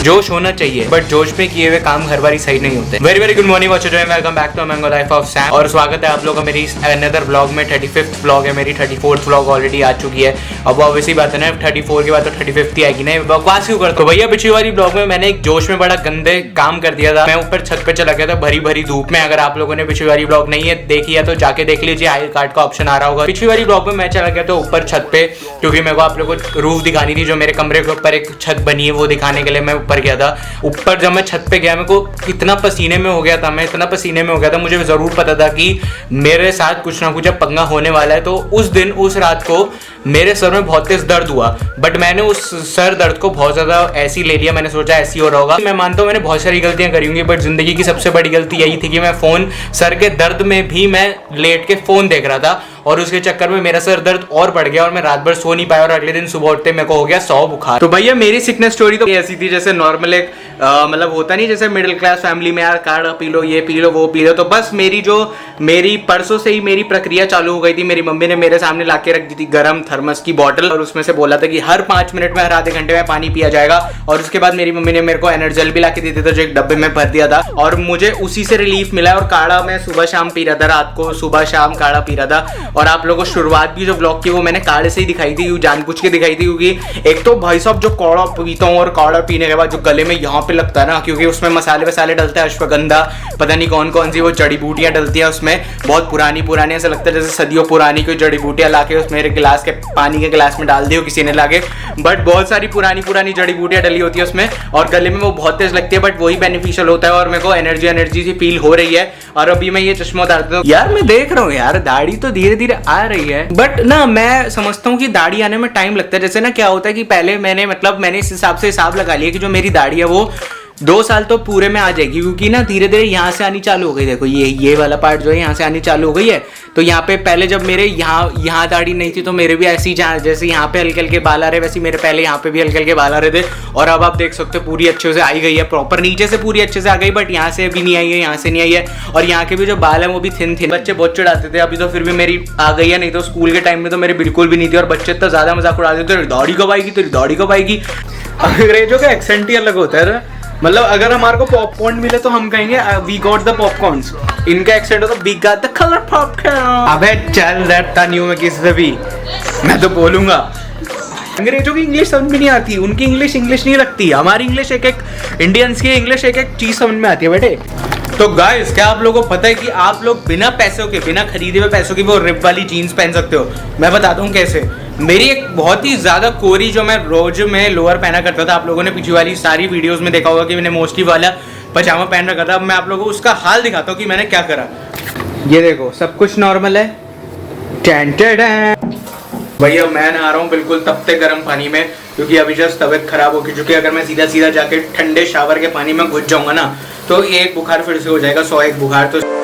जोश होना चाहिए, बट जोश में किए हुए काम हर बारी सही नहीं होते। Very very good morning watcher, welcome back to mango life of Sam, और स्वागत है आप लोगों का मेरी अनदर व्लॉग में। 35th व्लॉग है मेरी, 34th व्लॉग ऑलरेडी आ चुकी है। अब वो ऑब्वियसली बात है ना, 34 के बाद तो 35th ही आएगी ना, बकवास क्यों करता हूं भैया। पिछली वाली व्लॉग में मैंने एक जोश में बड़ा गंदे काम कर दिया था। मैं ऊपर छत पे चला गया था भरी भरी धूप में। अगर आप लोगों ने पिछली वाली व्लॉग नहीं है देखी है तो जाके देख लीजिए, आई कार्ड का ऑप्शन आ रहा होगा। पिछली वाली व्लॉग में मैं चला गया था ऊपर छत पे, क्योंकि मेरे को आप लोगों को रूफ दिखानी थी। जो मेरे कमरे के ऊपर एक छत बनी है वो दिखाने के लिए मैं ऊपर गया था। ऊपर जब मैं छत पे गया, मेरे को इतना पसीने में हो गया था, मैं इतना पसीने में हो गया था, मुझे जरूर पता था कि मेरे साथ कुछ ना कुछ अब पंगा होने वाला है। तो उस दिन उस रात को मेरे सर में बहुत तेज दर्द हुआ, बट मैंने उस सर दर्द को बहुत ज्यादा ऐसी ले लिया। मैंने सोचा ऐसी हो रहा होगा। मैं मानता हूँ मैंने बहुत सारी गलतियां करी होंगी, बट जिंदगी की सबसे बड़ी गलती यही थी कि मैं फोन, सर के दर्द में भी मैं लेट के फोन देख रहा था, और उसके चक्कर में मेरा सर दर्द और बढ़ गया और मैं रात भर सो नहीं पाया, और अगले दिन सुबह उठते मेरे को हो गया 100 बुखार। तो भैया मेरी सिकनेस स्टोरी तो ऐसी थी जैसे नॉर्मल एक मतलब होता नहीं, जैसे मिडिल क्लास फैमिली में यार काढ़ा पी लो, ये पी लो, वो पी लो। तो बस मेरी परसों से ही मेरी प्रक्रिया चालू हो गई थी। मेरी मम्मी ने मेरे सामने लाके रख दी थी गरम थर्मस की बॉटल, और उसमें से बोला था कि हर 5 मिनट में, हर आधे घंटे में पानी पिया जाएगा। और उसके बाद मेरी मम्मी ने मेरे को एनर्जेल भी लाके दी थी, तो जो एक डब्बे में भर दिया था, और मुझे उसी से रिलीफ मिला। और काढ़ा मैं सुबह शाम पी रहा था, रात को सुबह शाम काढ़ा पी रहा था। और आप लोगों को शुरुआत भी जो व्लॉग की वो मैंने काढ़े से ही दिखाई थी, जानबूझ के दिखाई थी, क्योंकि एक तो भाई साहब जो काढ़ा पीता हूँ, और काढ़ा पीने के बाद जो गले में यहाँ पे लगता है ना, क्योंकि उसमें मसाले वसाले डलते हैं, अश्वगंधा, पता नहीं कौन कौन सी वो जड़ी बूटियां डलती हैं उसमें, बहुत पुरानी ऐसा लगता है जैसे सदियों पुरानी कोई जड़ी बूटियां लाके उसमें गिलास के पानी के गिलास में डाल दी हो किसी ने लाके, बट बहुत सारी पुरानी जड़ी बूटियां डली होती है उसमें, और गले में वो बहुत तेज लगती है, बट वही बेनिफिशियल होता है। और मेरे को एनर्जी सी फील हो रही है। और अभी मैं ये चश्मा उतारता हूँ यार, मैं देख रहा हूँ यार दाढ़ी तो धीरे धीरे आ रही है, बट ना मैं समझता हूँ कि दाढ़ी आने में टाइम लगता है। जैसे ना क्या होता है कि पहले मैंने इस हिसाब से हिसाब लगा लिया कि जो मेरी दाढ़ी है वो 2 साल तो पूरे में आ जाएगी, क्योंकि ना धीरे धीरे यहाँ से आनी चालू हो गई। देखो ये वाला पार्ट जो है यहाँ से आनी चालू हो गई है। तो यहाँ पे पहले जब मेरे यहाँ दाढ़ी नहीं थी तो मेरे भी ऐसी जैसे यहाँ पे हल्के हल्के बाल आ रहे, वैसे मेरे पहले यहाँ पे भी हल्के हल्के बाल आ रहे थे। और अब आप देख सकते हो पूरी अच्छे से आई गई है, प्रॉपर नीचे से पूरी अच्छे से आ गई, बट यहाँ से भी नहीं आई है, यहाँ से नहीं आई है। और यहाँ के भी जो बाल है वो भी थिन बच्चे बहुत चिढ़ाते थे, अभी तो फिर भी मेरी आ गई है, नहीं तो स्कूल के टाइम में तो मेरी बिल्कुल भी नहीं थी। और बच्चे तो ज्यादा मजाक उड़ाते थे, दाढ़ी कब आएगी, तेरी दाढ़ी कब आएगी। अंग्रेजों का एक्सेंट ही अलग होता है। मतलब अगर हमारे को पॉपकॉर्न मिले तो हम कहेंगे वी गॉट द पॉपकॉर्न्स, इनका एक्सेंट हो तो we got the colour popcorn. अबे चल दैट था न्यू में किसी से भी मैं तो बोलूंगा। अंग्रेजों की इंग्लिश समझ में नहीं आती, उनकी इंग्लिश नहीं लगती। हमारी इंग्लिश एक इंडियंस की इंग्लिश एक चीज समझ में आती है बेटे। तो गाइस क्या आप लोगों को पता है कि आप लोग बिना पैसों के, बिना खरीदे हुए पैसों की वो रिप वाली जीन्स पहन सकते हो। मैं बताता हूँ कैसे। मेरी एक बहुत ही ज्यादा कोरी जो मैं रोज में लोअर पहना करता था, आप लोगों ने पिछली वाली सारी वीडियोस में देखा होगा कि मैंने मोस्टली वाला पजामा पहन रखा था। अब मैं आप लोगों को उसका हाल दिखाता हूँ कि मैंने क्या करा। ये देखो सब कुछ नॉर्मल है। भैया मैं नहा रहा हूँ बिल्कुल तपते गर्म पानी में, क्योंकि अभी जस्ट तबीयत खराब हो चुकी है। अगर मैं सीधा जाके ठंडे शावर के पानी में घुस जाऊंगा ना तो एक बुखार फिर से हो जाएगा, 101 बुखार।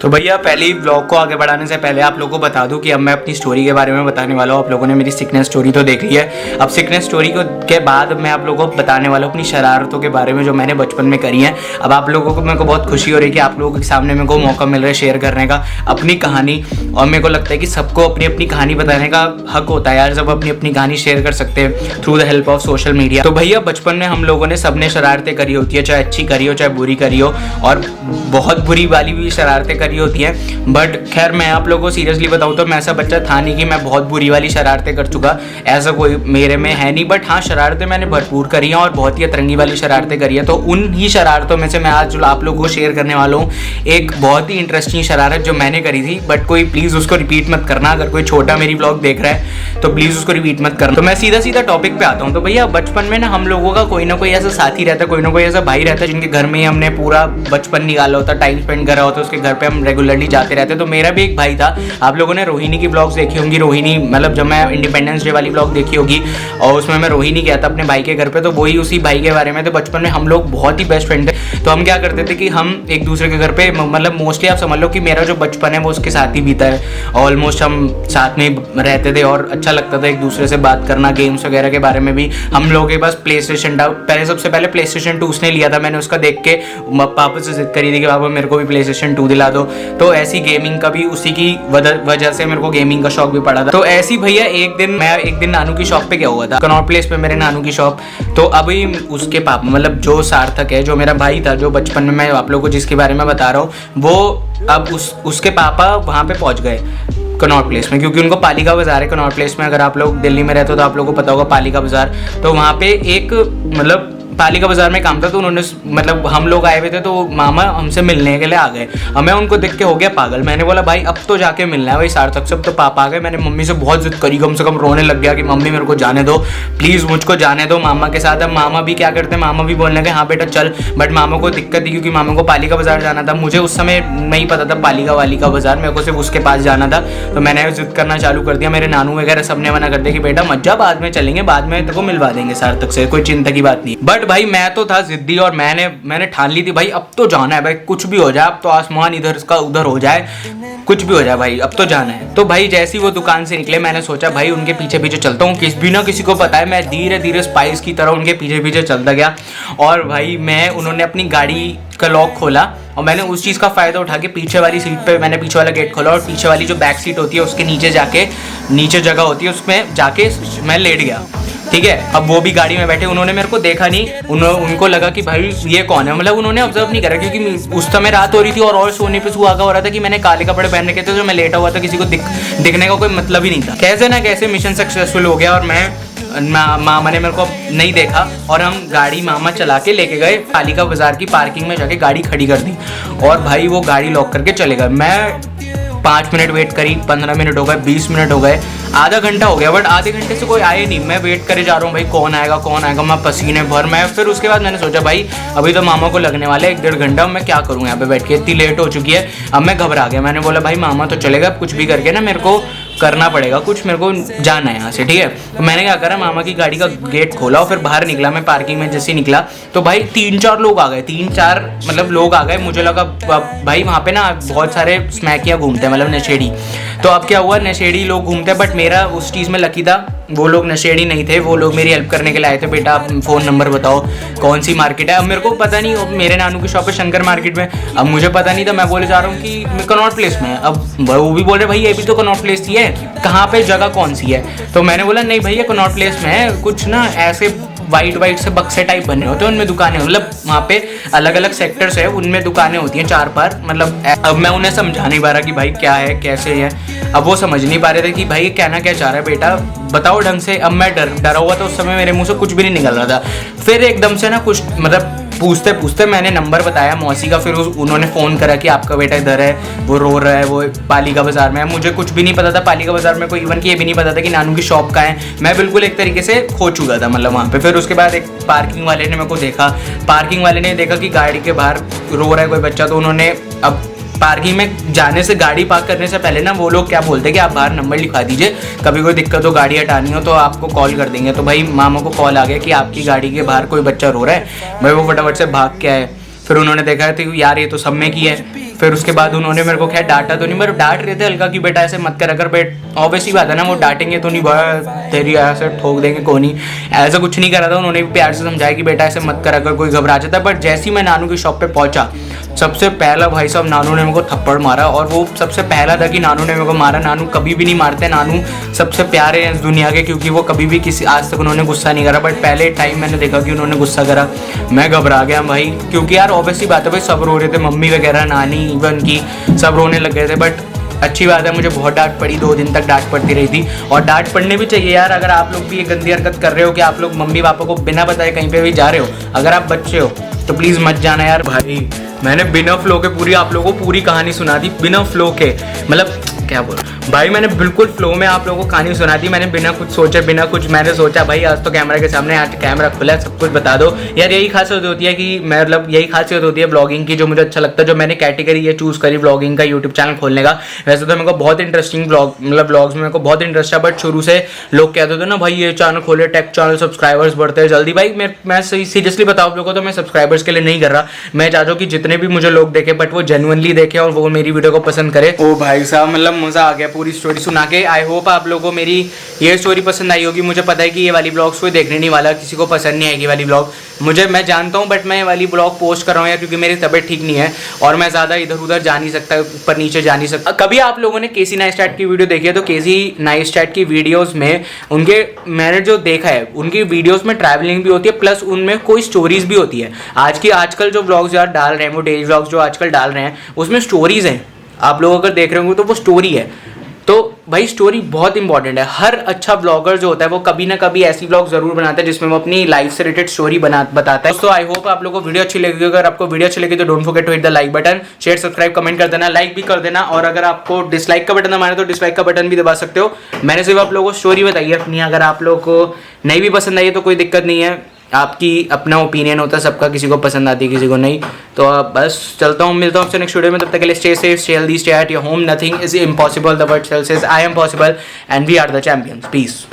तो भैया पहले ही ब्लॉग को आगे बढ़ाने से पहले आप लोगों को बता दूं कि अब मैं अपनी स्टोरी के बारे में बताने वाला हूँ। आप लोगों ने मेरी सिकनेस स्टोरी तो देख ली है, अब सिकनेस स्टोरी के बाद मैं आप लोगों को बताने वाला हूँ अपनी शरारतों के बारे में जो मैंने बचपन में करी है। अब आप लोगों को मेरे को बहुत खुशी हो रही है कि आप लोगों के सामने मेरे को मौका मिल रहा है शेयर करने का अपनी कहानी। और मेरे को लगता है कि सबको अपनी अपनी कहानी बताने का हक होता है यार, जब अपनी अपनी कहानी शेयर कर सकते हैं through the help of social media. तो भैया बचपन में हम लोगों ने सबने शरारतें करी होती है, चाहे अच्छी करी हो चाहे बुरी करी हो, और बहुत बुरी वाली भी शरारतें करी होती है। बट खैर मैं आप लोगों को सीरियसली बताऊं तो मैं ऐसा बच्चा था नहीं कि मैं बहुत बुरी वाली शरारतें कर चुका, ऐसा कोई मेरे में है नहीं। बट हाँ शरारतें मैंने भरपूर करी हैं, और बहुत ही अतरंगी वाली शरारतें करी है। तो उन ही शरारतों में से मैं आज जो आप लोगों को शेयर करने वाला हूँ एक बहुत ही इंटरेस्टिंग शरारत जो मैंने करी थी। बट कोई प्लीज़ उसको रिपीट मत करना, अगर कोई छोटा मेरी व्लॉग देख रहा है तो प्लीज़ उसको रिपीट मत करना। तो मैं सीधा टॉपिक पे आता हूँ। तो भैया बचपन में ना हम लोगों का कोई ना कोई ऐसा साथी रहता है, कोई ना कोई ऐसा भाई रहता है जिनके घर में ही हमने पूरा बचपन निकाला होता, टाइम स्पेंड करा होता, उसके घर पे हम रेगुलरली जाते रहते। तो मेरा भी एक भाई था, आप लोगों ने रोहिणी की ब्लॉग्स देखी होंगी। रोहिणी मतलब जब मैं इंडिपेंडेंस डे वाली ब्लॉग देखी होगी, और उसमें मैं रोहिणी गया था अपने भाई के घर पे, तो वही उसी भाई के बारे में। तो बचपन में हम लोग बहुत ही बेस्ट फ्रेंड थे। तो हम क्या करते थे कि हम एक दूसरे के घर पे, मतलब मोस्टली आप समझ लो कि मेरा जो बचपन है वो उसके साथ ही बीता है। ऑलमोस्ट हम साथ में रहते थे और अच्छा लगता था एक दूसरे से बात करना, गेम्स वगैरह के बारे में भी। हम लोगों के पास प्ले स्टेशन था पहले, सबसे पहले प्ले स्टेशन 2 उसने लिया था। मैंने उसका देख के पापा से जिद करी थी कि पापा मेरे को भी प्ले स्टेशन 2 दिला दो। तो ऐसी गेमिंग का भी उसी की वजह से मेरे को गेमिंग का शौक भी पड़ा था। तो ऐसी भैया एक दिन नानू की शॉप पे गया हुआ था, कनॉट प्लेस पे मेरे नानू की शॉप। तो अभी उसके पापा मतलब जो सार्थक है, जो मेरा भाई था, जो बचपन में मैं आप लोगों को जिसके बारे में बता रहा हूँ, वो अब उसके पापा वहाँ पे पहुँच गए कनॉट प्लेस में, क्योंकि उनको पालिका बाजार है कनॉट प्लेस में। अगर आप लोग दिल्ली में रहते हो तो आप लोगों को पता होगा पालिका बाजार। तो वहाँ पे एक मतलब पालिका बाजार में काम था, तो उन्होंने मतलब हम लोग आए हुए थे, तो मामा हमसे मिलने के लिए आ गए। हमें उनको देख के हो गया पागल। मैंने बोला भाई अब तो जाके मिलना है भाई सार्थक से। अब तो पापा आ गए। मैंने मम्मी से बहुत जिद करी, कम से कम रोने लग गया कि मम्मी मेरे को जाने दो, प्लीज़ मुझको जाने दो मामा के साथ। अब मामा भी क्या करते हैं, मामा भी बोलने लगे हाँ बेटा चल। बट मामा को दिक्कत थी क्योंकि मामा को पालिका बाजार जाना था। मुझे उस समय नहीं पता था पालिका वालिका बाजार, मेरे को सिर्फ उसके पास जाना था। तो मैंने जिद करना चालू कर दिया। मेरे नानू वगैरह सबने मना कर दिया कि बेटा मत जा, बाद में चलेंगे, बाद में तेरे को मिलवा देंगे सार्थक से, कोई चिंता की बात नहीं। बट भाई मैं तो था जिद्दी और मैंने ठान ली थी भाई अब तो जाना है भाई, कुछ भी हो जाए, अब तो आसमान इधर का उधर हो जाए, कुछ भी हो जाए भाई अब तो जाना है। तो भाई जैसे ही वो दुकान से निकले मैंने सोचा भाई उनके पीछे पीछे चलता हूँ, किसी को पता है। मैं धीरे धीरे स्पाइस की तरह उनके पीछे पीछे चलता गया। और भाई उन्होंने अपनी गाड़ी का लॉक खोला और मैंने उस चीज़ का फ़ायदा उठा के पीछे वाली सीट पे मैंने पीछे वाला गेट खोला और पीछे वाली जो बैक सीट होती है उसके नीचे जगह होती है उसमें जाके मैं लेट गया। ठीक है, अब वो भी गाड़ी में बैठे, उन्होंने मेरे को देखा नहीं, उनको लगा कि भाई ये कौन है, मतलब उन्होंने ऑब्जर्व नहीं करा क्योंकि उस समय रात हो रही थी और सोने पे सुहागा हो रहा था कि मैंने काले कपड़े पहन रखे थे, जो मैं लेटा हुआ था, किसी को दिखने का कोई मतलब ही नहीं था। कैसे ना कैसे मिशन सक्सेसफुल हो गया और मामा ने मेरे को नहीं देखा और हम गाड़ी मामा चला के लेके गए पालिका बाजार की पार्किंग में, जाके गाड़ी खड़ी कर दी और भाई वो गाड़ी लॉक करके चले गए। मैं 5 मिनट वेट करी, 15 मिनट हो गए, 20 मिनट हो गए, आधा घंटा हो गया, बट आधे घंटे से कोई आए नहीं। मैं वेट करे जा रहा हूँ भाई कौन आएगा, मैं पसीने भर। मैं फिर उसके बाद मैंने सोचा भाई अभी तो मामा को लगने वाला है 1-1.5 घंटा, मैं क्या करूँ यहाँ पे बैठ के, इतनी लेट हो चुकी है। अब मैं घबरा गया, मैंने बोला भाई मामा तो चलेगा, कुछ भी करके ना मेरे को करना पड़ेगा कुछ, मेरे को जाना है यहाँ से। ठीक है, तो मैंने क्या करा, मामा की गाड़ी का गेट खोला और फिर बाहर निकला। मैं पार्किंग में जैसे निकला तो भाई 3-4 लोग आ गए, 3-4 मतलब लोग आ गए। मुझे लगा भाई वहाँ पे ना बहुत सारे स्मैकियाँ घूमते हैं, मतलब नशेड़ी। तो अब क्या हुआ, नशेड़ी लोग घूमते हैं, बट मेरा उस चीज़ में लकी था, वो लोग नशेड़ी नहीं थे, वो लोग मेरी हेल्प करने के लिए आए थे। बेटा आप फ़ोन नंबर बताओ कौन सी मार्केट है। अब मेरे को पता नहीं, मेरे नानू की शॉप है शंकर मार्केट में, अब मुझे पता नहीं था। मैं बोले जा रहा हूँ कि मैं कनॉट प्लेस में। अब वो भी बोल रहे भाई ये भी तो कनॉट प्लेस ही है, कहाँ पे जगह कौन सी है। तो मैंने बोला नहीं भैया कनॉट प्लेस में है, कुछ ना ऐसे वाइट से बक्से टाइप बने होते हैं, उनमें दुकानें, मतलब वहाँ पे अलग अलग सेक्टर्स है, उनमें दुकानें होती हैं 4-5, मतलब। अब मैं उन्हें समझा नहीं पा रहा कि भाई क्या है कैसे है, अब वो समझ नहीं पा रहे थे कि भाई कहना क्या चाह रहा है, बेटा बताओ ढंग से। अब मैं डरा हुआ था, उस समय मेरे मुंह से कुछ भी नहीं निकल रहा था। फिर एकदम से ना कुछ मतलब पूछते पूछते मैंने नंबर बताया मौसी का, फिर उन्होंने फ़ोन करा कि आपका बेटा इधर है, वो रो रहा है, वो पालिका बाजार में है। मुझे कुछ भी नहीं पता था पालिका बाजार में, कोई इवन कि ये भी नहीं पता था कि नानू की शॉप का है। मैं बिल्कुल एक तरीके से खो चुका था मतलब वहाँ पे। फिर उसके बाद एक पार्किंग वाले ने मेरे को देखा, पार्किंग वाले ने देखा कि गाड़ी के बाहर रो रहा है कोई बच्चा, तो उन्होंने अब पार्किंग में जाने से, गाड़ी पार्क करने से पहले ना वो लोग क्या बोलते हैं कि आप बाहर नंबर लिखवा दीजिए, कभी कोई दिक्कत हो गाड़ी हटानी हो तो आपको कॉल कर देंगे। तो भाई मामा को कॉल आ गया कि आपकी गाड़ी के बाहर कोई बच्चा रो रहा है। भाई वो फटाफट से भाग के आए, फिर उन्होंने देखा तो यार ये तो सब में की है। फिर उसके बाद उन्होंने मेरे को क्या डांटा तो नहीं, मेरे डांट रहे थे हल्का कि बेटा ऐसे मत कर, अगर बेट ऑब्वियसली बात है ना, वो डांटेंगे तो नहीं, तेरी ऐसे ठोक देंगे को नहीं, ऐसा कुछ नहीं करा था। उन्होंने भी प्यार से समझाया कि बेटा ऐसे मत कर, अगर कोई घबरा जाता। बट जैसे ही मैं नानू की शॉप पे पहुंचा, सबसे पहला भाई साहब नानू ने मेरे को थप्पड़ मारा, और वो सबसे पहला था कि नानू ने मेरे को मारा। नानू कभी भी नहीं मारते, नानू सबसे प्यारे हैं इस दुनिया के, क्योंकि वो कभी भी किसी आज तक उन्होंने गुस्सा नहीं करा। बट पहले टाइम मैंने देखा कि उन्होंने गुस्सा करा, मैं घबरा गया भाई, क्योंकि यार ऑब्वियसली बात है भाई सब रो रहे थे, मम्मी वगैरह, नानी इवन की सब रोने लग गए थे। बट अच्छी बात है, मुझे बहुत डांट पड़ी, 2 दिन तक डांट पड़ती रही थी। और डांट पड़ने भी चाहिए यार, अगर आप लोग भी ये गंदी हरकत कर रहे हो कि आप लोग मम्मी पापा को बिना बताए कहीं पे भी जा रहे हो, अगर आप बच्चे हो तो प्लीज़ मत जाना यार। भाई मैंने बिना फ्लो के पूरी आप लोगों को पूरी कहानी सुना दी, बिना फ्लो के, मतलब क्या बोल भाई, मैंने बिल्कुल फ्लो में आप लोगों को कहानी सुना दी। मैंने बिना कुछ सोचे, बिना कुछ, मैंने सोचा भाई आज तो कैमरा के सामने, आज कैमरा खुला है, सब कुछ बता दो यार। यही खासियत होती है कि मतलब यही खासियत होती है ब्लॉगिंग की, जो मुझे अच्छा लगता है, जो मैंने कैटेगरी ये चूज़ करी ब्लॉगिंग का, यूट्यूब चैनल खोलने का। वैसे तो मेरे को बहुत इंटरेस्टिंग ब्लॉग, मतलब ब्लॉग्स में मेरे को बहुत इंटरेस्ट है, बट शुरू से लोग कहते थे ना भाई ये चैनल खोले, टेक चैनल, सब्सक्राइबर्स बढ़ते हैं जल्दी। भाई मैं सीरियसली बताऊँ आप लोगों को, तो मैं सब्सक्राइबर्स के लिए नहीं कर रहा, मैं चाहता हूँ कि जितने भी मुझे लोग देखे बट वो जेन्युइनली देखे और वो मेरी वीडियो को पसंद करे। ओ भाई साहब, मतलब मज़ा आ गया पूरी स्टोरी सुना के। आई होप आप लोगों को मेरी ये स्टोरी पसंद आई होगी। मुझे पता है कि ये वाली ब्लॉग्स कोई देखने नहीं वाला, किसी को पसंद नहीं आएगी वाली ब्लॉग, मैं जानता हूँ, बट मैं ये वाली ब्लॉग पोस्ट कर रहा हूँ यार, क्योंकि मेरी तबीयत ठीक नहीं है और मैं ज़्यादा इधर उधर जा नहीं सकता, ऊपर नीचे जा नहीं सकता। कभी आप लोगों ने केसी नाइस्टैट की वीडियो देखी है तो केसी नाइस्टैट की वीडियोज़ में मैंने जो देखा है उनकी वीडियोज़ में ट्रैवलिंग भी होती है, प्लस उनमें कोई स्टोरीज भी होती है। आजकल जो ब्लॉग्स यार डाल रहे हैं, वो डेली ब्लॉग्स जो आजकल डाल रहे हैं, उसमें स्टोरीज हैं। आप लोग अगर देख रहे होंगे तो वो स्टोरी है। तो भाई स्टोरी बहुत इंपॉर्टेंट है। हर अच्छा ब्लॉगर जो होता है वो कभी ना कभी ऐसी ब्लॉग जरूर बनाता है जिसमें वो अपनी लाइफ से रिलेटेड स्टोरी बताता है। दोस्तों आई होप आप लोगों को वीडियो अच्छी लगी। अगर आपको वीडियो अच्छी लगी तो don't forget to hit the like button, share subscribe comment कर देना, लाइक भी कर देना। और अगर आपको डिसलाइक का बटन दबाना तो डिसलाइक का बटन भी दबा सकते हो। मैंने सिर्फ आप लोगों को स्टोरी बताई है अपनी। अगर आप लोगों को नहीं भी पसंद आई है तो कोई दिक्कत नहीं है, आपकी अपना ओपिनियन होता है सबका, किसी को पसंद आती है किसी को नहीं। तो बस चलता हूँ, मिलता हूँ आपसे नेक्स्ट वीडियो में। तब तक के लिए stay safe, stay healthy, stay at your home. Nothing is impossible, the word sells is I am possible and we are the champions. Piece.